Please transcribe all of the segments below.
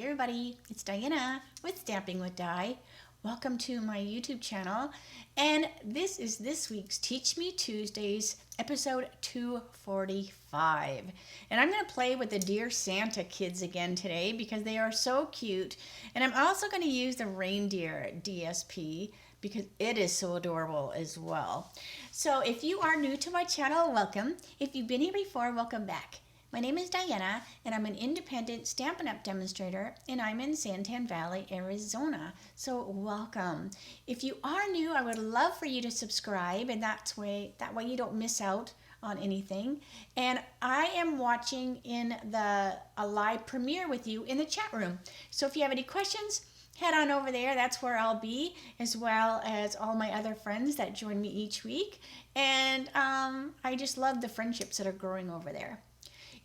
everybody, it's Diana with Stamping with Di. Welcome to my YouTube channel, and this is this week's Teach Me Tuesdays, episode 245. And I'm going to play with the Dear Santa kids again today because they are so cute. And I'm also going to use the reindeer DSP because it is so adorable as well. So if you are new to my channel, welcome. If you've been here before, welcome back. My name is Diana, and I'm an independent Stampin' Up! Demonstrator, and I'm in Santan Valley, Arizona. So welcome. If you are new, I would love for you to subscribe, and that way you don't miss out on anything. And I am watching in a live premiere with you in the chat room. So if you have any questions, head on over there. That's where I'll be, as well as all my other friends that join me each week. And I just love the friendships that are growing over there.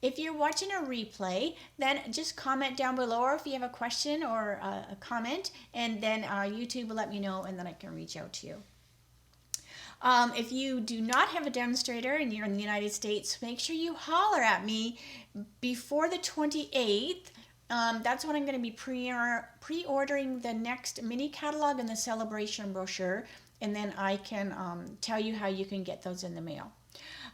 If you're watching a replay, then just comment down below, or if you have a question or a comment, and then YouTube will let me know, and then I can reach out to you. If you do not have a demonstrator and you're in the United States, make sure you holler at me before the 28th. That's when I'm going to be pre-ordering the next mini catalog and the celebration brochure, and then I can tell you how you can get those in the mail.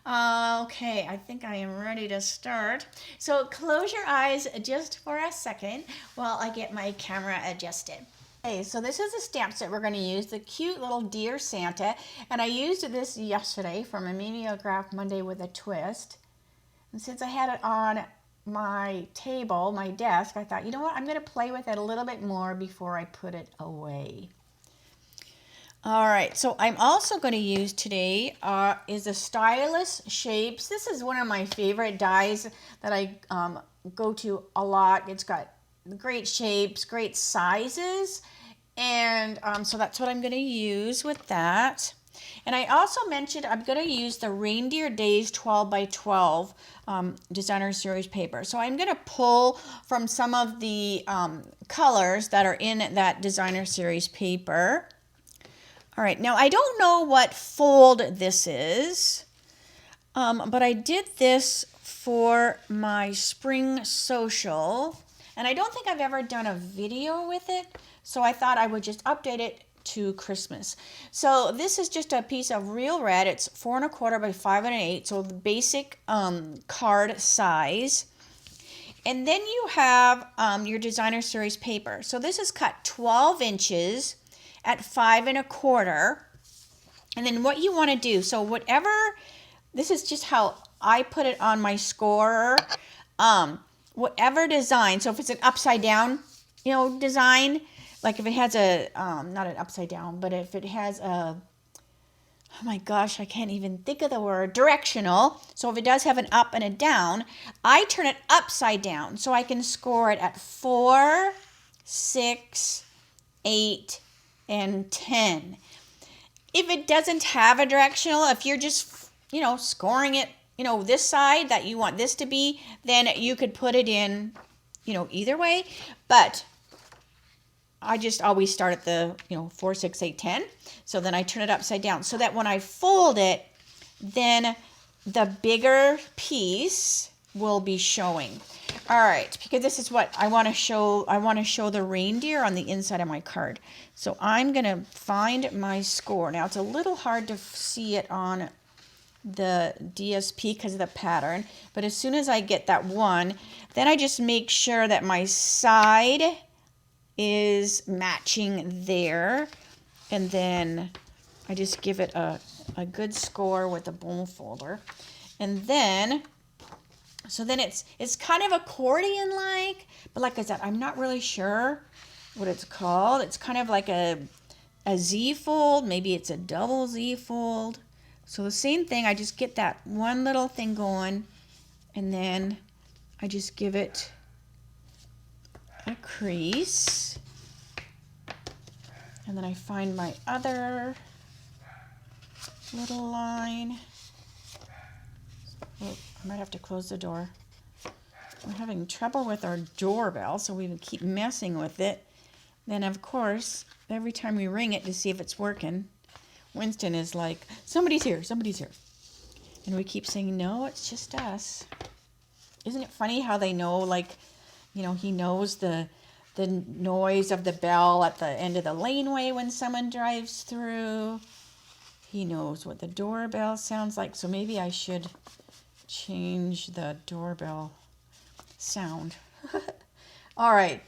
Okay, I think I am ready to start. So close your eyes just for a second while I get my camera adjusted. Okay, so this is the stamp set we're going to use, the cute little Dear Santa. And I used this yesterday from a Mimeograph Monday with a Twist. And since I had it on my table, my desk, I thought, you know what, I'm going to play with it a little bit more before I put it away. All right, so I'm also going to use today is the Stylus Shapes. This is one of my favorite dies that I go to a lot. It's got great shapes, great sizes, and so that's what I'm going to use with that. And I also mentioned I'm going to use the Reindeer Days 12 by 12 designer series paper. So I'm going to pull from some of the colors that are in that designer series paper. All right, now I don't know what fold this is, but I did this for my spring social, and I don't think I've ever done a video with it, so I thought I would just update it to Christmas. So this is just a piece of real red. It's 4 1/4 by 5 1/8, so the basic card size. And then you have your designer series paper. So this is cut 12 inches at 5 1/4, and then what you want to do, so whatever, this is just how I put it on my scorer, whatever design, so if it's an upside down, design, like if it has a, not an upside down, but if it has a, oh my gosh, I can't even think of the word, directional, so if it does have an up and a down, I turn it upside down, so I can score it at 4, 6, 8, and 10. If it doesn't have a directional, if you're just, scoring it, this side that you want this to be, then you could put it in, either way. But I just always start at the, 4, 6, 8, 10. So then I turn it upside down so that when I fold it, then the bigger piece will be showing. All right, because this is what I want to show. I want to show the reindeer on the inside of my card. So I'm going to find my score. Now, it's a little hard to see it on the DSP because of the pattern. But as soon as I get that one, then I just make sure that my side is matching there. And then I just give it a good score with the bone folder. And then, so then it's kind of accordion-like, but like I said, I'm not really sure what it's called. It's kind of like a Z fold, maybe it's a double Z fold. So the same thing, I just get that one little thing going, and then I just give it a crease. And then I find my other little line. Oh, I might have to close the door. We're having trouble with our doorbell, so we would keep messing with it. Then, of course, every time we ring it to see if it's working, Winston is like, somebody's here, somebody's here. And we keep saying, no, it's just us. Isn't it funny how they know, like, he knows the the noise of the bell at the end of the laneway when someone drives through. He knows what the doorbell sounds like, so maybe I should change the doorbell sound. All right,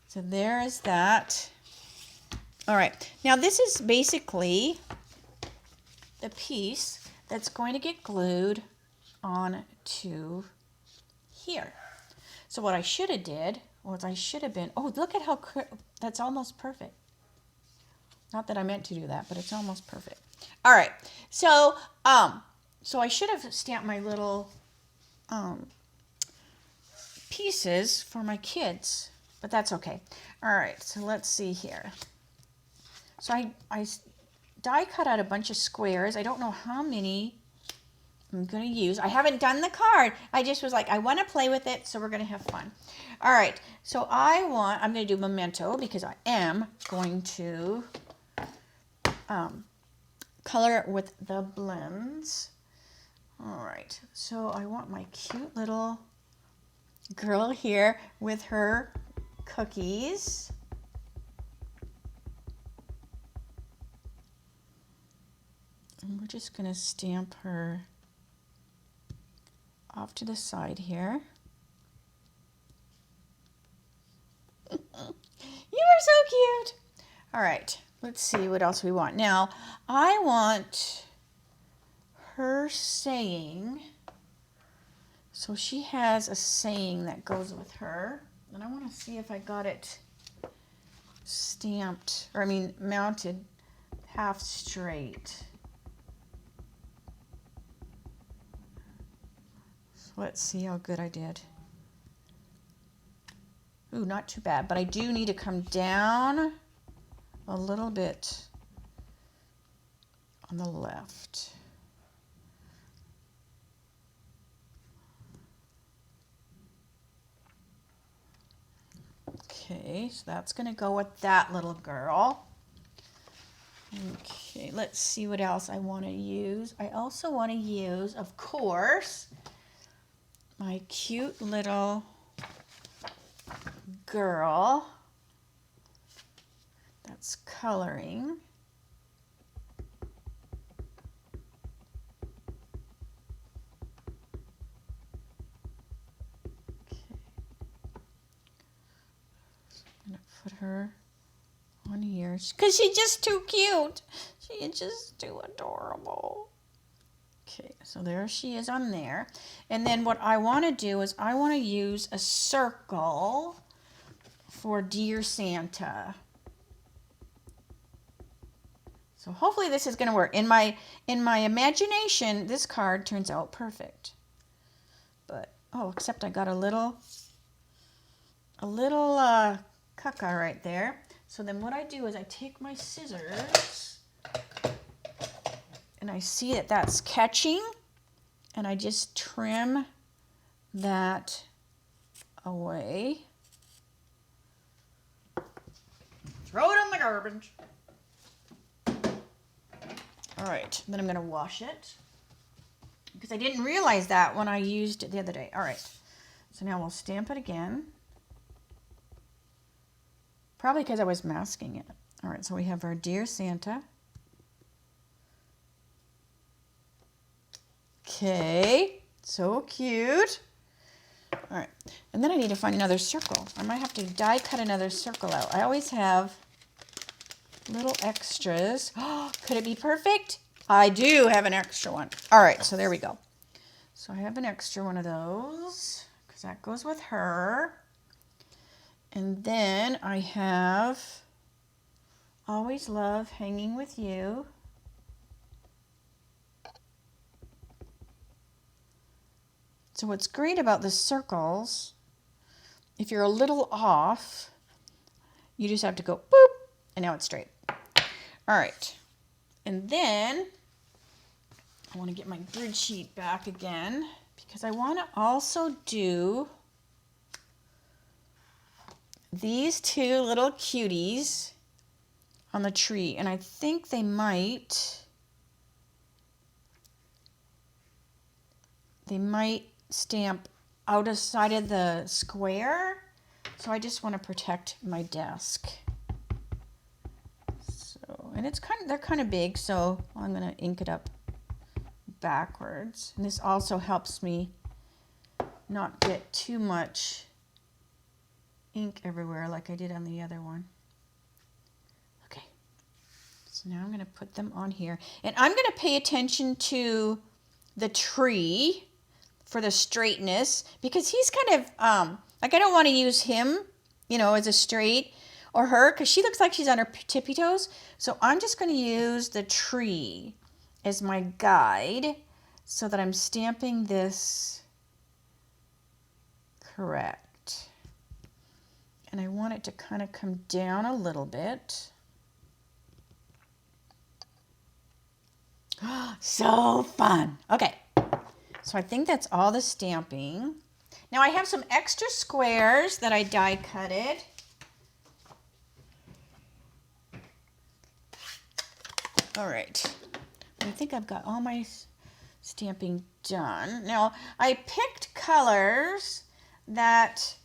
so there is that. All right, now this is basically the piece that's going to get glued on to here. So what I should have did was I should have been, oh, look at how, that's almost perfect. Not that I meant to do that, but it's almost perfect. All right, so I should have stamped my little pieces for my kids, but that's okay. All right, so let's see here. So I die cut out a bunch of squares. I don't know how many I'm going to use. I haven't done the card. I just was like, I want to play with it, so we're going to have fun. All right, so I'm going to do Memento because I am going to color it with the blends. All right, so I want my cute little girl here with her cookies. And we're just going to stamp her off to the side here. You are so cute. All right, let's see what else we want. Now, I want her saying, so she has a saying that goes with her, and I want to see if I got it stamped, or I mean mounted half straight. So let's see how good I did. Ooh, not too bad, but I do need to come down a little bit on the left. Okay, so that's going to go with that little girl. Okay, let's see what else I want to use. I also want to use, of course, my cute little girl that's coloring. Put her on here because she's just too cute. She's just too adorable. Okay, so there she is on there. And then what I want to do is I want to use a circle for Dear Santa. So hopefully this is going to work. In my imagination, this card turns out perfect. But oh, except I got a little caca right there. So then what I do is I take my scissors and I see that that's catching, and I just trim that away. Throw it in the garbage. All right, then I'm going to wash it because I didn't realize that when I used it the other day. All right, so now we'll stamp it again. Probably because I was masking it. All right, so we have our Dear Santa. Okay, so cute. All right, and then I need to find another circle. I might have to die cut another circle out. I always have little extras. Oh, could it be perfect? I do have an extra one. All right, so there we go. So I have an extra one of those because that goes with her. And then I have Always Love Hanging With You. So what's great about the circles, if you're a little off, you just have to go boop, and now it's straight. All right. And then I want to get my grid sheet back again because I want to also do these two little cuties on the tree, and I think they might stamp outside of the square, So I just want to protect my desk. So, and they're kind of big, so I'm going to ink it up backwards. And this also helps me not get too much ink everywhere like I did on the other one. Okay, so now I'm going to put them on here. And I'm going to pay attention to the tree for the straightness, because he's kind of, like I don't want to use him, you know, as a straight, or her, because she looks like she's on her tippy toes. So I'm just going to use the tree as my guide so that I'm stamping this correct. And I want it to kind of come down a little bit. So fun. Okay. So I think that's all the stamping. Now I have some extra squares that I die cutted. All right. I think I've got all my stamping done. Now I picked colors that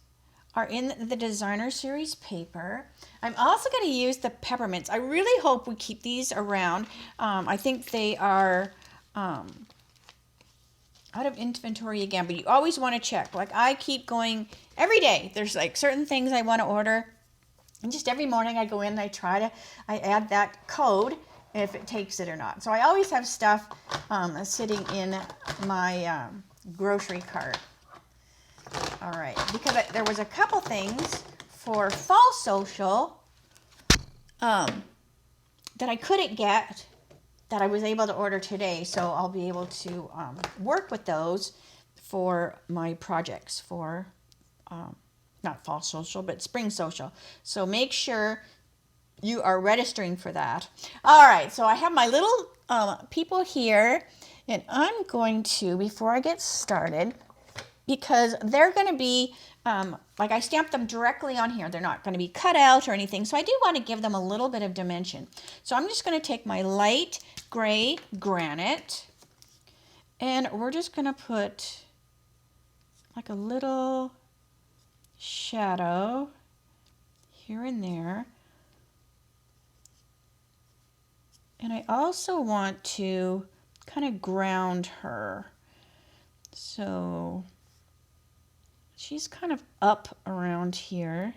are in the designer series paper. I'm also going to use the peppermints. I really hope we keep these around. I think they are out of inventory again, but you always want to check. Like I keep going every day. There's like certain things I want to order, and just every morning I go in and I add that code if it takes it or not. So I always have stuff sitting in my grocery cart. All right, because there was a couple things for fall social that I couldn't get that I was able to order today, so I'll be able to work with those for my projects for not fall social, but spring social. So make sure you are registering for that. All right, so I have my little people here, and I'm going to, before I get started, because they're going to be, like I stamped them directly on here. They're not going to be cut out or anything. So I do want to give them a little bit of dimension. So I'm just going to take my light gray granite, and we're just going to put like a little shadow here and there. And I also want to kind of ground her. So she's kind of up around here.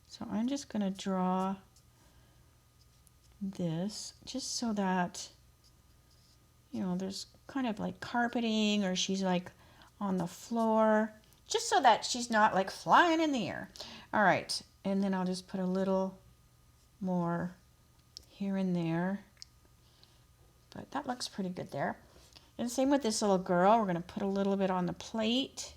So I'm just going to draw this just so that, you know, there's kind of like carpeting, or she's like on the floor, just so that she's not like flying in the air. All right, and then I'll just put a little more here and there. But that looks pretty good there. And same with this little girl. We're going to put a little bit on the plate.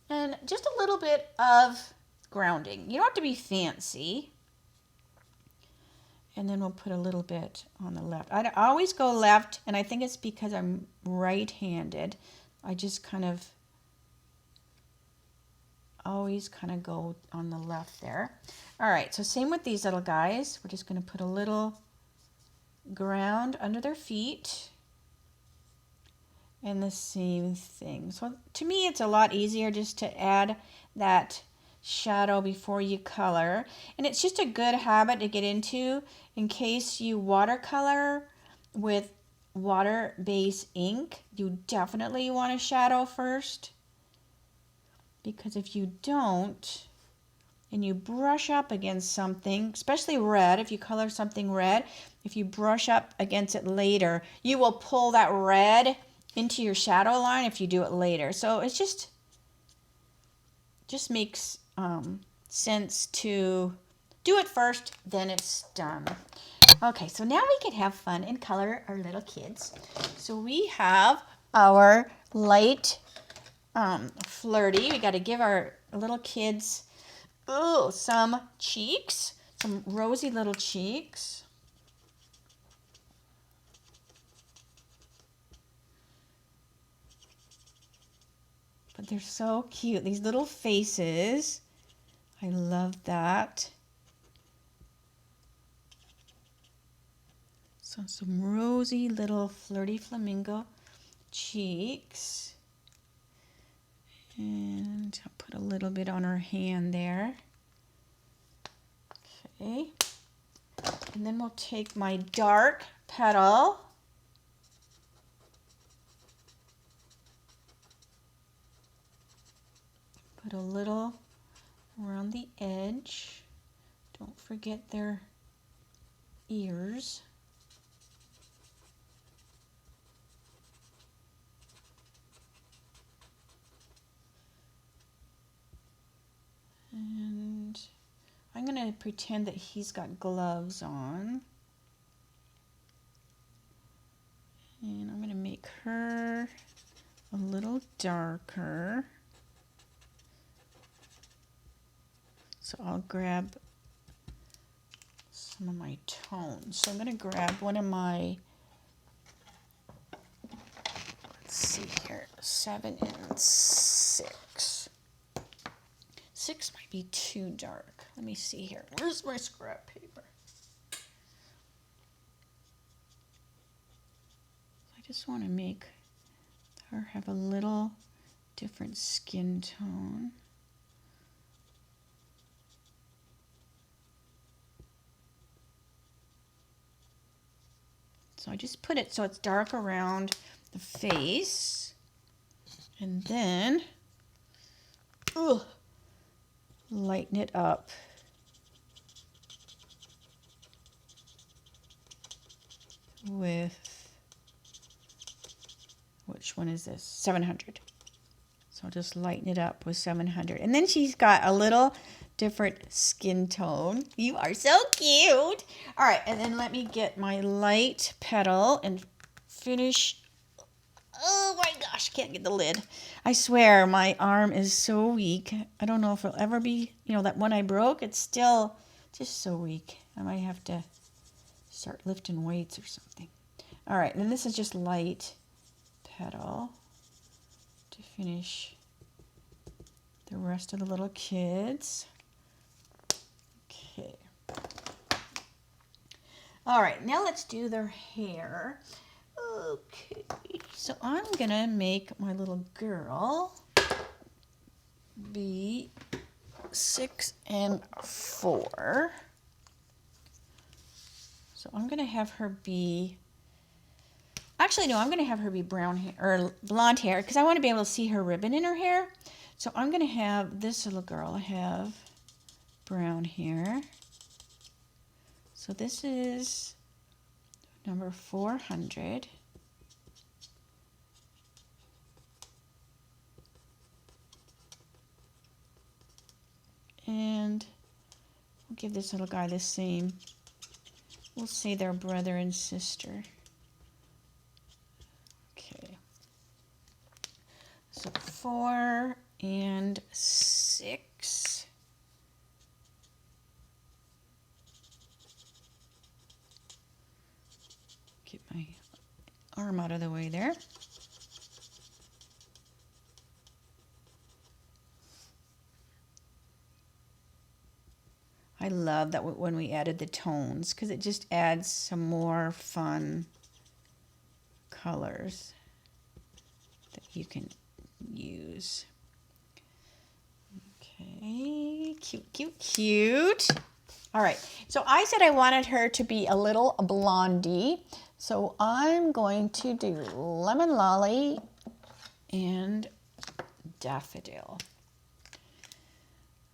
And just a little bit of grounding. You don't have to be fancy. And then we'll put a little bit on the left. I always go left, and I think it's because I'm right-handed. I just kind of always kind of go on the left there. All right, so same with these little guys. We're just going to put a little ground under their feet. And the same thing. So to me, it's a lot easier just to add that shadow before you color. And it's just a good habit to get into in case you watercolor with water-based ink. You definitely want to shadow first, because if you don't, and you brush up against something, especially red, if you color something red, if you brush up against it later, you will pull that red into your shadow line if you do it later. So it's just makes sense to do it first, then it's done. Okay, so now we can have fun and color our little kids. So we have our light flirty. We got to give our little kids some cheeks, some rosy little cheeks. But they're so cute, these little faces. I love that. So some rosy little flirty flamingo cheeks. And I'll put a little bit on her hand there. Okay. And then we'll take my dark petal. Put a little around the edge. Don't forget their ears. And I'm going to pretend that he's got gloves on. And I'm going to make her a little darker. So I'll grab some of my tones. So I'm going to grab one of my, let's see here, 7 and 6. 6 might be too dark. Let me see here. Where's my scrap paper? I just want to make her have a little different skin tone. So I just put it so it's dark around the face. And then, lighten it up. With, which one is this? 700. So I'll just lighten it up with 700. And then she's got a little different skin tone. You are so cute. All right, and then let me get my light petal and finish. Oh my gosh, I can't get the lid. I swear my arm is so weak. I don't know if it'll ever be, that one I broke, it's still just so weak. I might have to start lifting weights or something. All right, and this is just light petal to finish the rest of the little kids. Okay. All right, now let's do their hair. Okay, so I'm gonna make my little girl be 6 and 4. So I'm gonna have her be, actually no, I'm gonna have her be brown hair or blonde hair because I want to be able to see her ribbon in her hair. So I'm gonna have this little girl have brown hair. So this is number 400. And we'll give this little guy the same. We'll say they're brother and sister. Okay. So 4 and 6. Get my arm out of the way there. I love that when we added the tones because it just adds some more fun colors that you can use. Okay, cute, cute, cute. All right, so I said I wanted her to be a little blondie. So I'm going to do Lemon Lolly and Daffodil.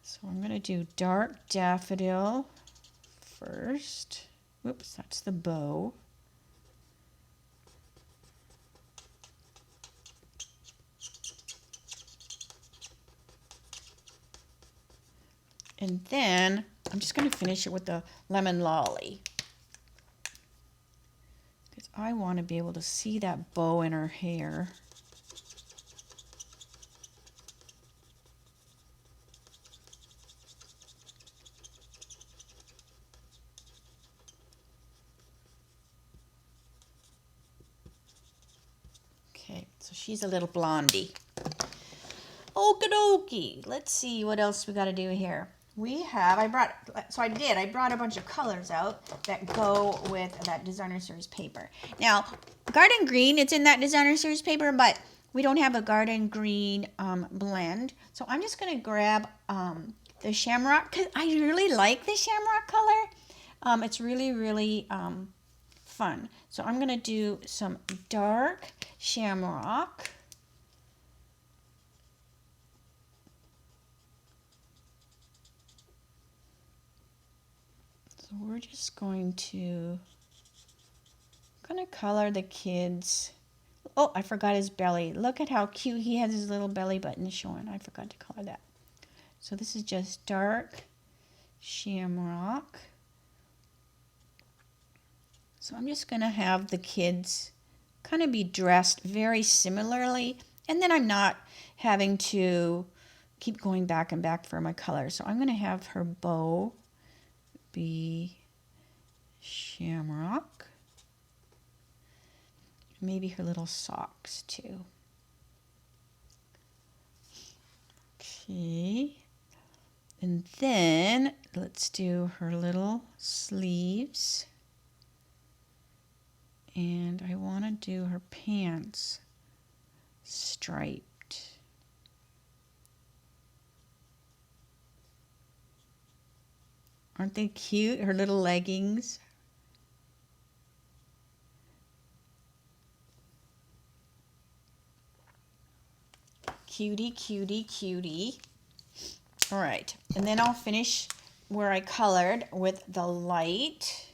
So I'm going to do dark daffodil first. Whoops, that's the bow. And then I'm just going to finish it with the lemon lolly. Because I want to be able to see that bow in her hair. Okay, so she's a little blondie. Okie dokie. Let's see what else we got to do here. I brought a bunch of colors out that go with that designer series paper. Now, Garden Green, it's in that designer series paper, but we don't have a garden green blend. So I'm just going to grab the shamrock, because I really like the shamrock color. It's really, really fun. So I'm going to do some dark shamrock. So we're just going to kind of color the kids. Oh, I forgot his belly. Look at how cute he has his little belly button showing. I forgot to color that. So this is just dark shamrock. So I'm just going to have the kids kind of be dressed very similarly, and then I'm not having to keep going back and back for my color. So I'm going to have her bow be shamrock. Maybe her little socks too. Okay. And then let's do her little sleeves. And I want to do her pants striped. Aren't they cute? Her little leggings. Cutie, cutie, cutie. All right, and then I'll finish where I colored with the light.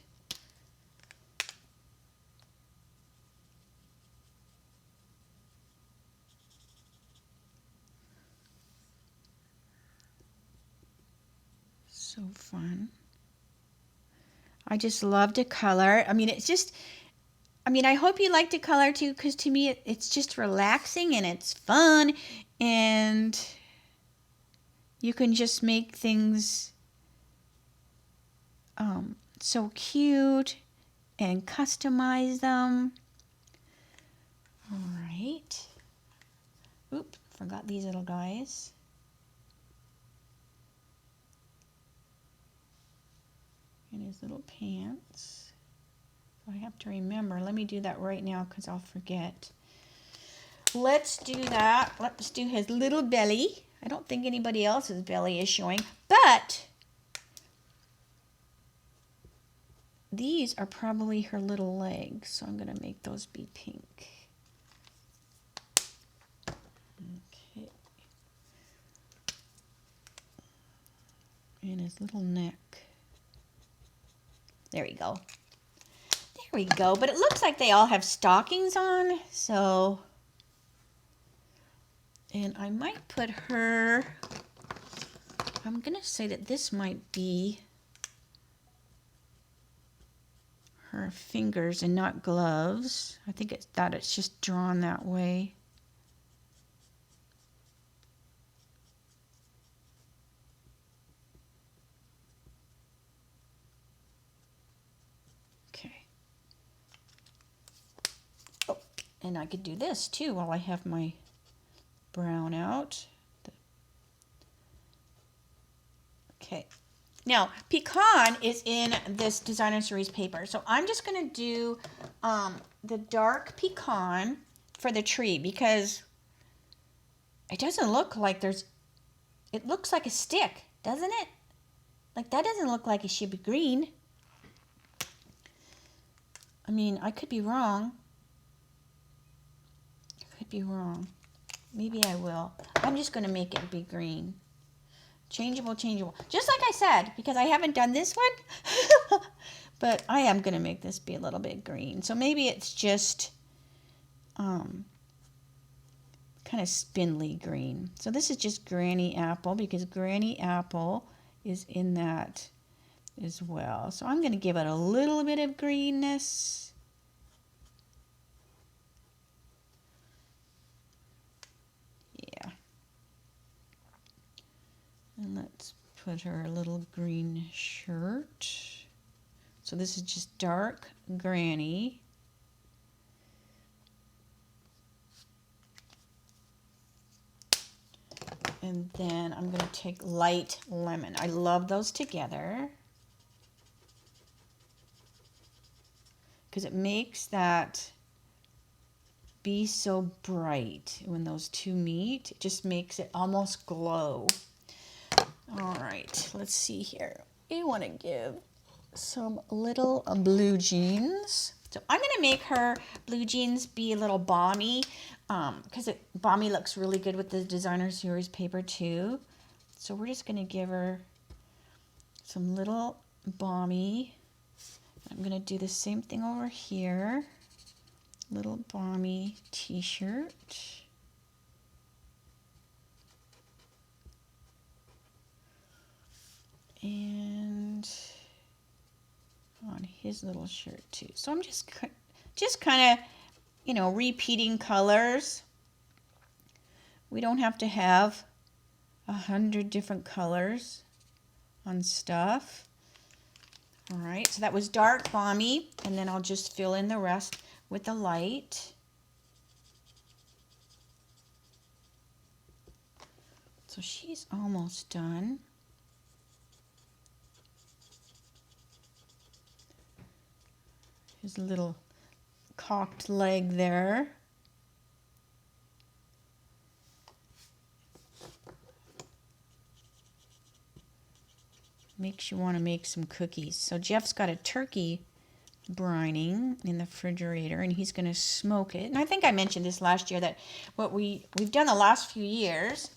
So fun. I just love to color. I mean, it's just, I hope you like to color too, because to me it's just relaxing and it's fun, and you can just make things so cute and customize them. All right. Oop, forgot these little guys. And his little pants. So I have to remember. Let me do that right now because I'll forget. Let's do that. Let's do his little belly. I don't think anybody else's belly is showing, but these are probably her little legs, so I'm going to make those be pink. Okay. And his little neck. There we go. There we go. But it looks like they all have stockings on, so... And I might put her... I'm going to say that this might be her fingers and not gloves. I think it's just drawn that way. Okay. Oh, and I could do this too while I have my brown out. Okay. Now, pecan is in this designer series paper, so I'm just going to do the dark pecan for the tree because it doesn't look like it looks like a stick, doesn't it? Like, that doesn't look like it should be green. I mean, I could be wrong. I could be wrong. Maybe I will. I'm just going to make it be green. Changeable, changeable. Just like I said, because I haven't done this one. But I am going to make this be a little bit green. So maybe it's just kind of spindly green. So this is just Granny Apple because Granny Apple is in that as well. So I'm going to give it a little bit of greenness. Yeah. And let's put her a little green shirt. So this is just dark Granny. And then I'm going to take light lemon. I love those together because it makes that be so bright when those two meet. It just makes it almost glow. All right, let's see here. We want to give some little blue jeans. So I'm going to make her blue jeans be a little balmy because balmy looks really good with the designer series paper too. So we're just going to give her some little balmy. I'm going to do the same thing over here. Little balmy t-shirt. And on his little shirt too. So I'm just kind of, you know, repeating colors. We don't have to have 100 different colors on stuff. All right, so that was dark balmy, and then I'll just fill in the rest with the light. So she's almost done. His little cocked leg there. Makes you want to make some cookies. So Jeff's got a turkey brining in the refrigerator, and he's going to smoke it. And I think I mentioned this last year, that what we've done the last few years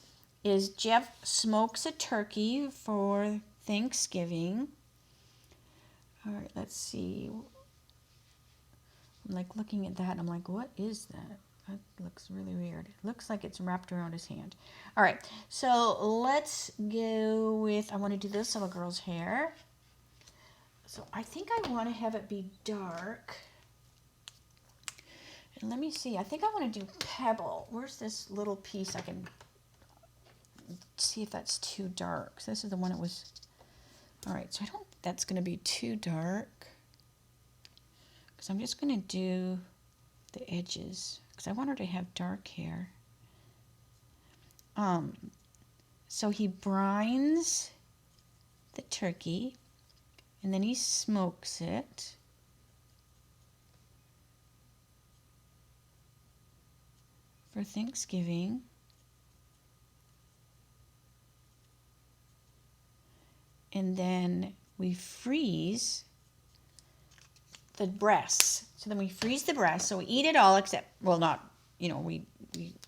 is Jeff smokes a turkey for Thanksgiving. All right, let's see. I'm like looking at that. I'm like, what is that? That looks really weird. It looks like it's wrapped around his hand. All right, so let's go with, I want to do this little girl's hair. So I think I want to have it be dark. And let me see. I think I want to do pebble. Where's this little piece? I can see if that's too dark. So this is the one that was, all right, so I don't think that's going to be too dark. Because I'm just going to do the edges, because I want her to have dark hair. So he brines the turkey, and then he smokes it. For Thanksgiving. And then we freeze the breasts. So then we freeze the breasts. So we eat it all except, well, not, you know, we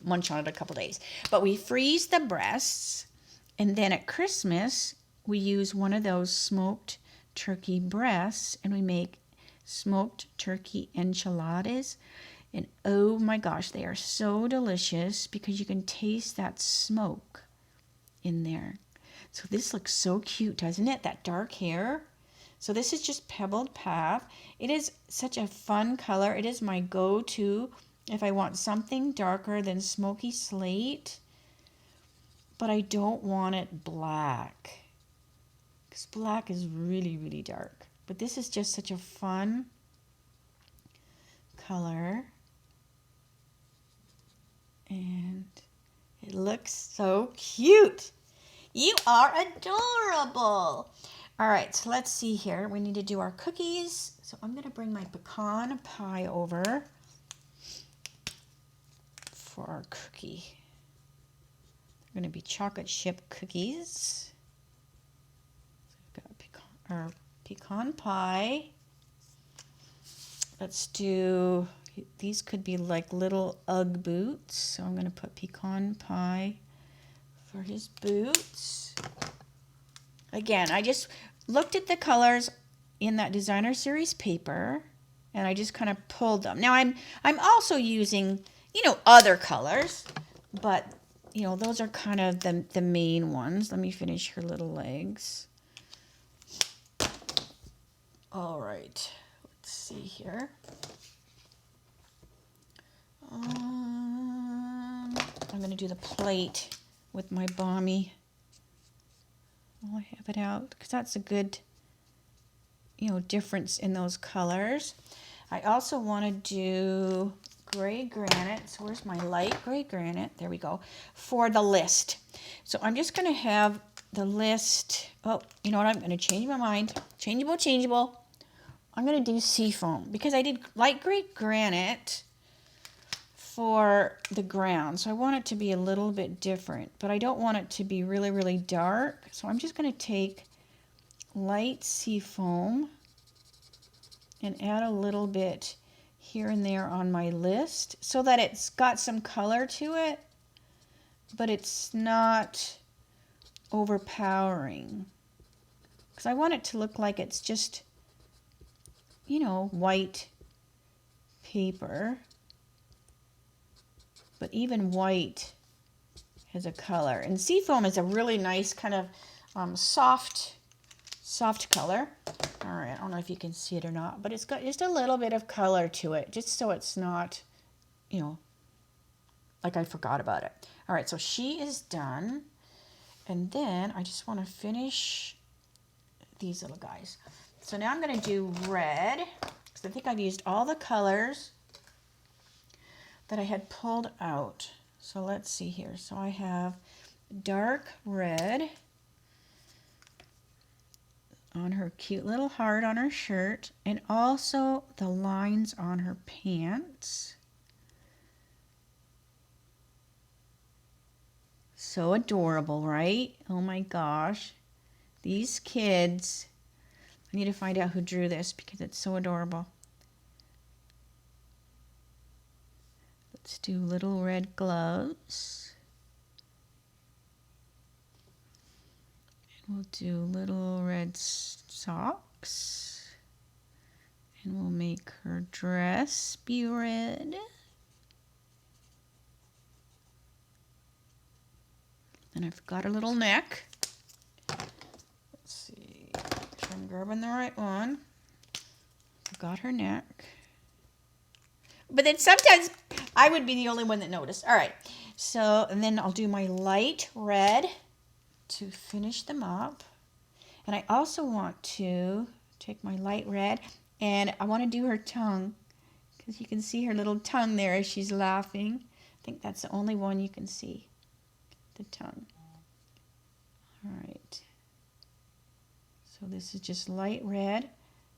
munch on it a couple days. But we freeze the breasts. And then at Christmas, we use one of those smoked turkey breasts, and we make smoked turkey enchiladas. And oh my gosh, they are so delicious because you can taste that smoke in there. So this looks so cute, doesn't it? That dark hair. So this is just Pebbled Path. It is such a fun color. It is my go-to if I want something darker than Smoky Slate. But I don't want it black, because black is really, really dark. But this is just such a fun color. And it looks so cute. You are adorable. All right, so let's see here. We need to do our cookies. So I'm going to bring my pecan pie over for our cookie. They're going to be chocolate chip cookies. So we've got our pecan pie. Let's do, these could be like little Ugg boots. So I'm going to put pecan pie for his boots. Again, I just looked at the colors in that designer series paper, and I just kind of pulled them. Now I'm also using, you know, other colors, but you know, those are kind of the main ones. Let me finish her little legs. All right, let's see here. I'm going to do the plate with my balmy. I'll have it out because that's a good, you know, difference in those colors. I also want to do gray granite. So where's my light gray granite? There we go. For the list. So I'm just going to have the list. Oh, you know what? I'm going to change my mind. Changeable. I'm going to do seafoam because I did light gray granite for the ground. So I want it to be a little bit different, but I don't want it to be really, really dark. So I'm just going to take light seafoam and add a little bit here and there on my list so that it's got some color to it, but it's not overpowering. Because I want it to look like it's just, you know, white paper. But even white has a color. And seafoam is a really nice kind of soft color. All right, I don't know if you can see it or not, but it's got just a little bit of color to it, just so it's not, you know, like I forgot about it. All right, so she is done. And then I just want to finish these little guys. So now I'm going to do red, because I think I've used all the colors that I had pulled out. So let's see here. So I have dark red on her cute little heart on her shirt, and also the lines on her pants. So adorable, right? Oh my gosh. These kids, I need to find out who drew this because it's so adorable. Let's do little red gloves. And we'll do little red socks. And we'll make her dress be red. And I've got her little neck. Let's see, if I'm grabbing the right one. I've got her neck. But then sometimes I would be the only one that noticed. All right, so, and then I'll do my light red to finish them up. And I also want to take my light red, and I want to do her tongue, because you can see her little tongue there as she's laughing. I think that's the only one you can see, the tongue. All right. So this is just light red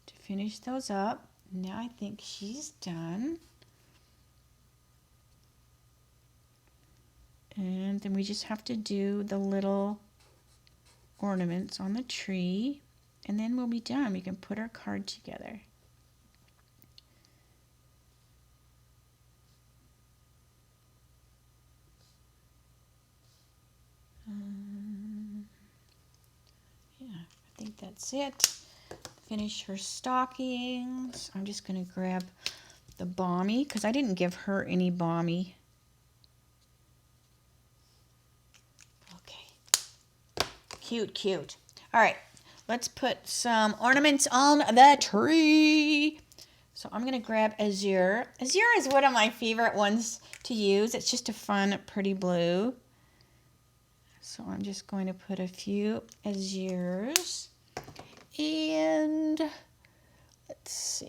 to finish those up. Now I think she's done. And then we just have to do the little ornaments on the tree, and then we'll be done. We can put our card together. Yeah, I think that's it. Finish her stockings. I'm just going to grab the Balmy, because I didn't give her any Balmy. Okay. Cute, cute. All right, let's put some ornaments on the tree. So I'm going to grab Azure. Azure is one of my favorite ones to use. It's just a fun, pretty blue. So I'm just going to put a few azures. And let's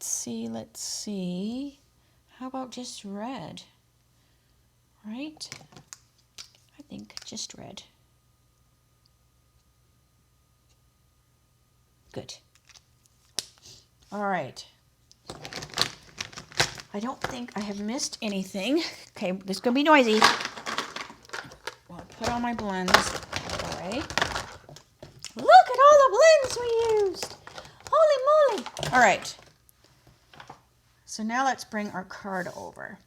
see. How about just red? Right? I think just red. Good. All right. I don't think I have missed anything. Okay, this is going to be noisy. Well, I'll put on my blends. All right. Look at all the blends we used. Holy moly. All right. So now let's bring our card over.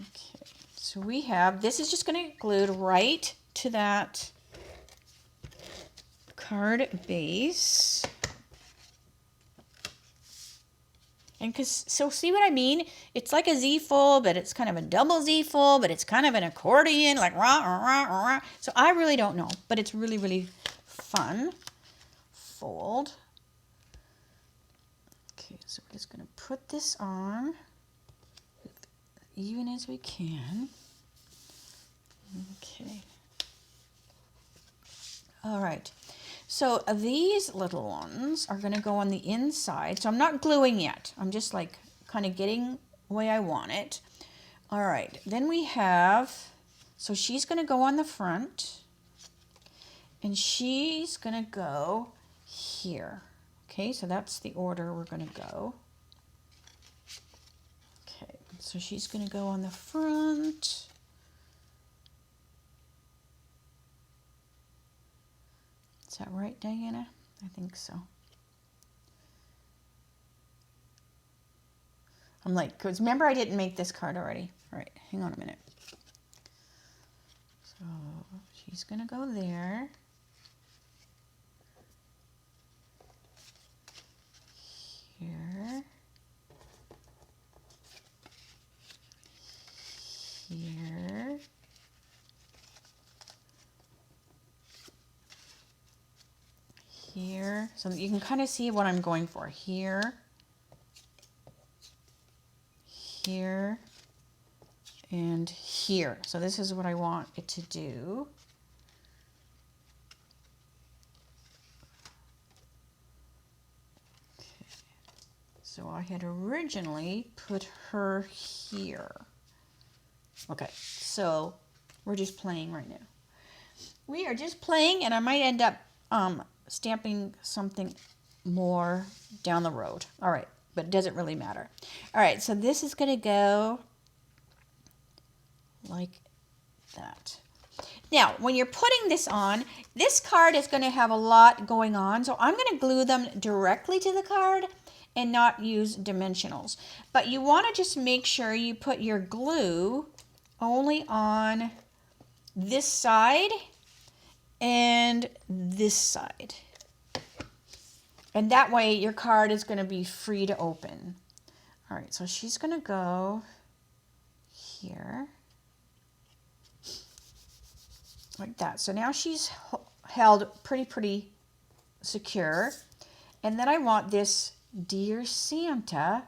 Okay. So we have, this is just going to glue right to that card base. And so see what I mean? It's like a Z fold, but it's kind of a double Z fold, but it's kind of an accordion, like rah, rah, rah, rah. So I really don't know, but it's really, really fun. Fold. Okay, so we're just going to put this on even as we can. Okay. All right. So these little ones are going to go on the inside. So I'm not gluing yet. I'm just like kind of getting the way I want it. All right. Then we have, so she's going to go on the front. And she's going to go here. Okay, so that's the order we're going to go. Okay. So she's going to go on the front. Is that right, Diana? I think so. I'm like, because remember I didn't make this card already. All right, hang on a minute. So she's going to go there. Here. Here. Here. So you can kind of see what I'm going for. Here. Here. And here. So this is what I want it to do. So I had originally put her here. Okay, so we're just playing right now. We are just playing, and I might end up stamping something more down the road. All right, but it doesn't really matter. All right, so this is going to go like that. Now, when you're putting this on, this card is going to have a lot going on, so I'm going to glue them directly to the card and not use dimensionals. But you want to just make sure you put your glue only on this side and this side. And that way your card is going to be free to open. All right, so she's going to go here. Like that. So now she's held pretty secure. And then I want this Dear Santa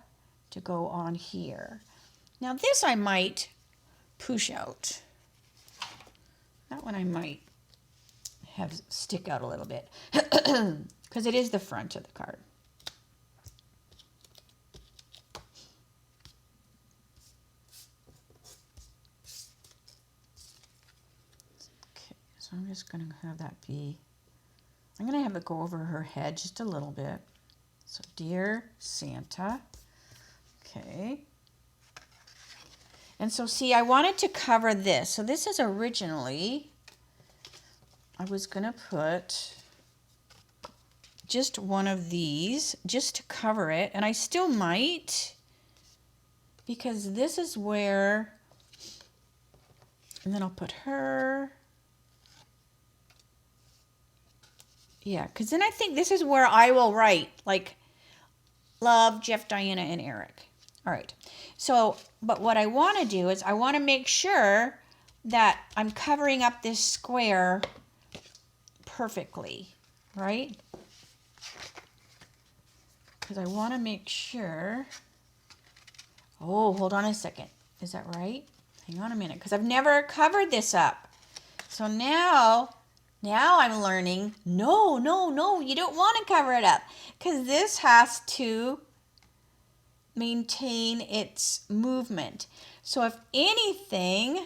to go on here. Now this I might push out. That one I might have stick out a little bit because it is the front of the card. Okay, so I'm just going to have that be, I'm going to have it go over her head just a little bit. So Dear Santa, okay. And so see, I wanted to cover this. So this is originally, I was going to put just one of these just to cover it. And I still might, because this is where, and then I'll put her. Yeah, because then I think this is where I will write, like, love, Jeff, Diana, and Eric. All right. So, but what I want to do is I want to make sure that I'm covering up this square perfectly, right? Because I want to make sure. Oh, hold on a second. Is that right? Hang on a minute, because I've never covered this up. So now I'm learning, no, you don't want to cover it up, because this has to maintain its movement. So if anything,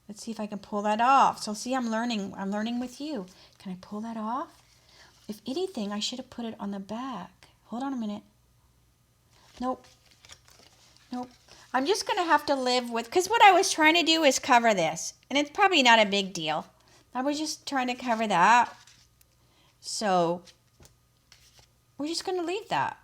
let's see if I can pull that off. So see, I'm learning with you. Can I pull that off? If anything, I should have put it on the back. Hold on a minute. Nope. I'm just going to have to live with, because what I was trying to do is cover this, and it's probably not a big deal. I was just trying to cover that. So we're just going to leave that.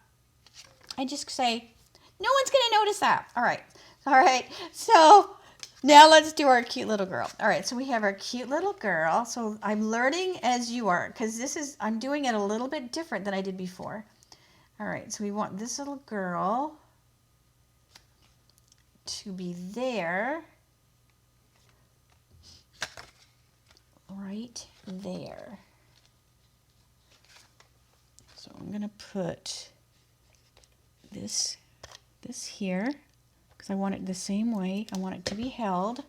I just say, no one's going to notice that. All right. So now let's do our cute little girl. All right. So we have our cute little girl. So I'm learning as you are, because I'm doing it a little bit different than I did before. All right. So we want this little girl to be there. Right there. So I'm going to put this here, because I want it the same way. I want it to be held.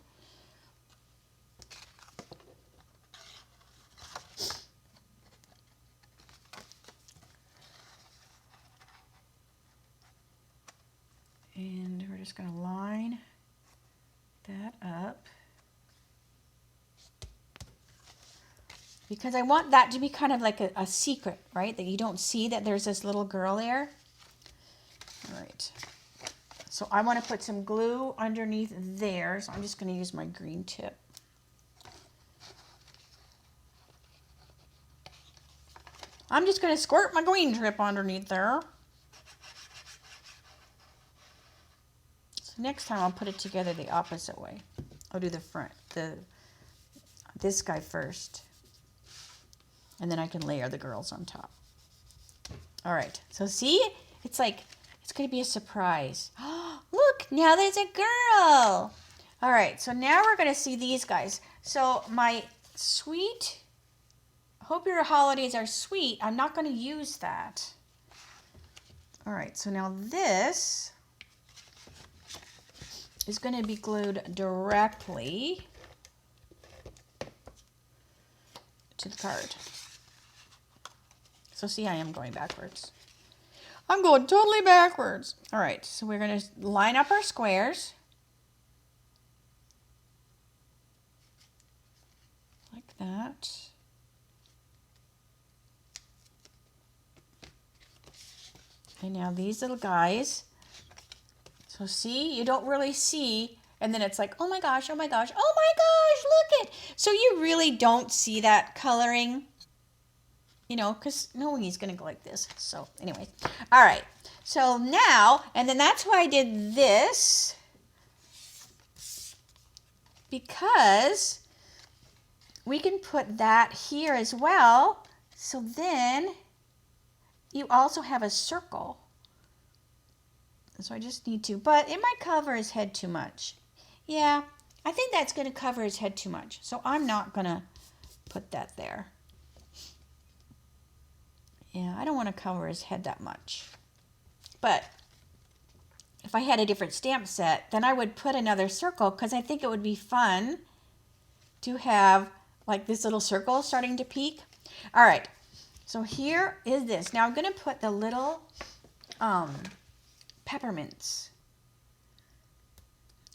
And we're just going to line that up, because I want that to be kind of like a secret, right? That you don't see that there's this little girl there. All right. So I want to put some glue underneath there. So I'm just going to use my green tip. I'm just going to squirt my green tip underneath there. So next time I'll put it together the opposite way. I'll do the front, this guy first. And then I can layer the girls on top. All right, so see, it's like, it's going to be a surprise. Look, now there's a girl. All right, so now we're going to see these guys. So my sweet, hope your holidays are sweet. I'm not going to use that. All right, so now this is going to be glued directly to the card. So see, I am going backwards. I'm going totally backwards. All right, so we're going to line up our squares. Like that. And now these little guys. So see, you don't really see, and then it's like, oh my gosh, oh my gosh, oh my gosh, look it. So you really don't see that coloring. You know, because knowing he's going to go like this. So anyway, all right. So now, and then that's why I did this, because we can put that here as well. So then you also have a circle. So I just need to, but it might cover his head too much. Yeah, I think that's going to cover his head too much. So I'm not going to put that there. Yeah, I don't want to cover his head that much. But if I had a different stamp set, then I would put another circle, because I think it would be fun to have like this little circle starting to peek. All right, so here is this. Now I'm going to put the little peppermints.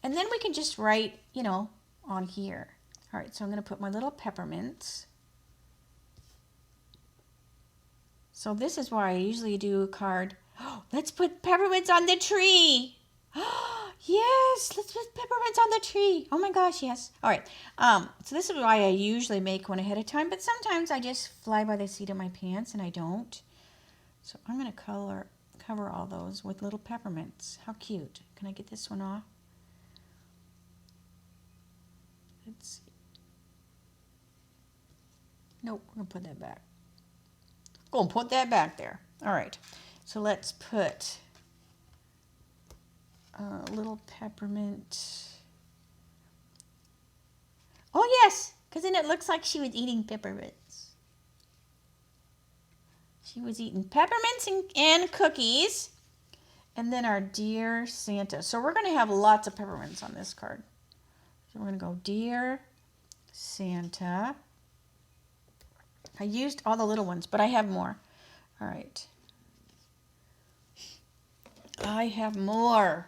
And then we can just write, you know, on here. All right, so I'm going to put my little peppermints. So this is why I usually do a card. Oh, let's put peppermints on the tree. Oh, yes, let's put peppermints on the tree. Oh my gosh, yes. All right. So this is why I usually make one ahead of time, but sometimes I just fly by the seat of my pants and I don't. So I'm going to cover all those with little peppermints. How cute. Can I get this one off? Let's see. Nope, we're going to put that back. Go and put that back there. All right, so let's put a little peppermint. Oh yes, because then it looks like she was eating peppermints. She was eating peppermints and cookies. And then our Dear Santa. So we're going to have lots of peppermints on this card. So we're going to go Dear Santa. I used all the little ones, but I have more. All right. I have more.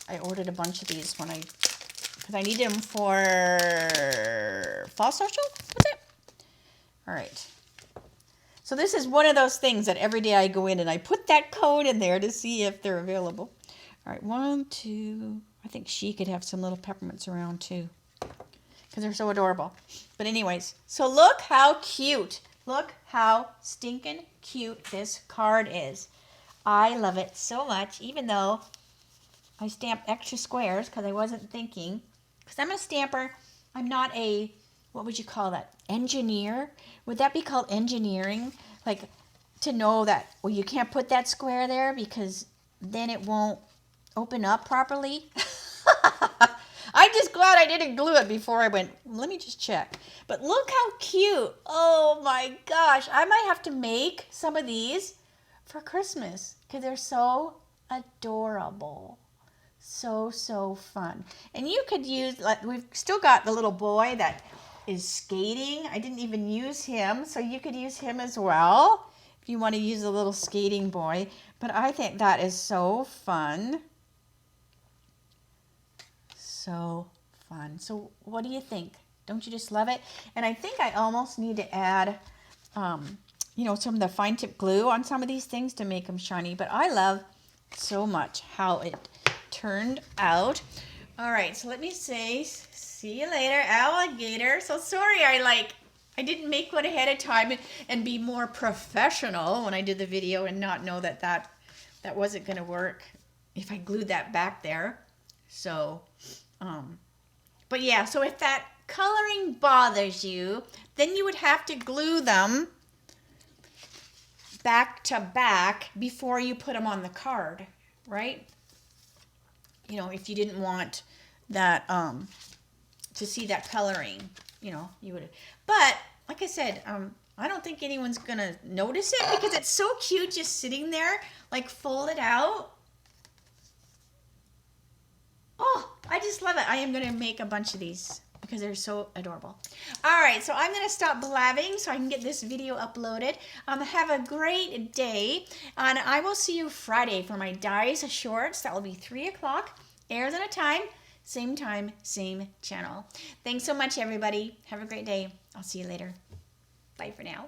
I ordered a bunch of these because I needed them for Fall Social. What's it? All right. So this is one of those things that every day I go in and I put that code in there to see if they're available. All right, 1, 2. I think she could have some little peppermints around too, because they're so adorable. But anyways, so look how cute. Look how stinking cute this card is. I love it so much, even though I stamped extra squares because I wasn't thinking. Because I'm a stamper. I'm not a, what would you call that, engineer? Would that be called engineering? Like to know that, well, you can't put that square there because then it won't open up properly. I'm just glad I didn't glue it before I went, let me just check. But look how cute. Oh my gosh. I might have to make some of these for Christmas because they're so adorable. So, so fun. And you could use, like, we've still got the little boy that is skating. I didn't even use him, so you could use him as well if you want to use a little skating boy. But I think that is so fun. So fun. So what do you think? Don't you just love it? And I think I almost need to add you know, some of the fine tip glue on some of these things to make them shiny. But I love so much how it turned out. All right, so let me say, see you later, alligator. So sorry I didn't make one ahead of time and be more professional when I did the video and not know that wasn't going to work if I glued that back there. So, but yeah, so if that coloring bothers you, then you would have to glue them back to back before you put them on the card, right? You know, if you didn't want that, to see that coloring, you know, you would. But like I said, I don't think anyone's gonna notice it because it's so cute just sitting there, like folded out. Oh, I just love it. I am gonna make a bunch of these because they're so adorable. All right, so I'm gonna stop blabbing so I can get this video uploaded. Have a great day, and I will see you Friday for my Dies Shorts. That will be 3 o'clock, Arizona time, same channel. Thanks so much, everybody. Have a great day. I'll see you later. Bye for now.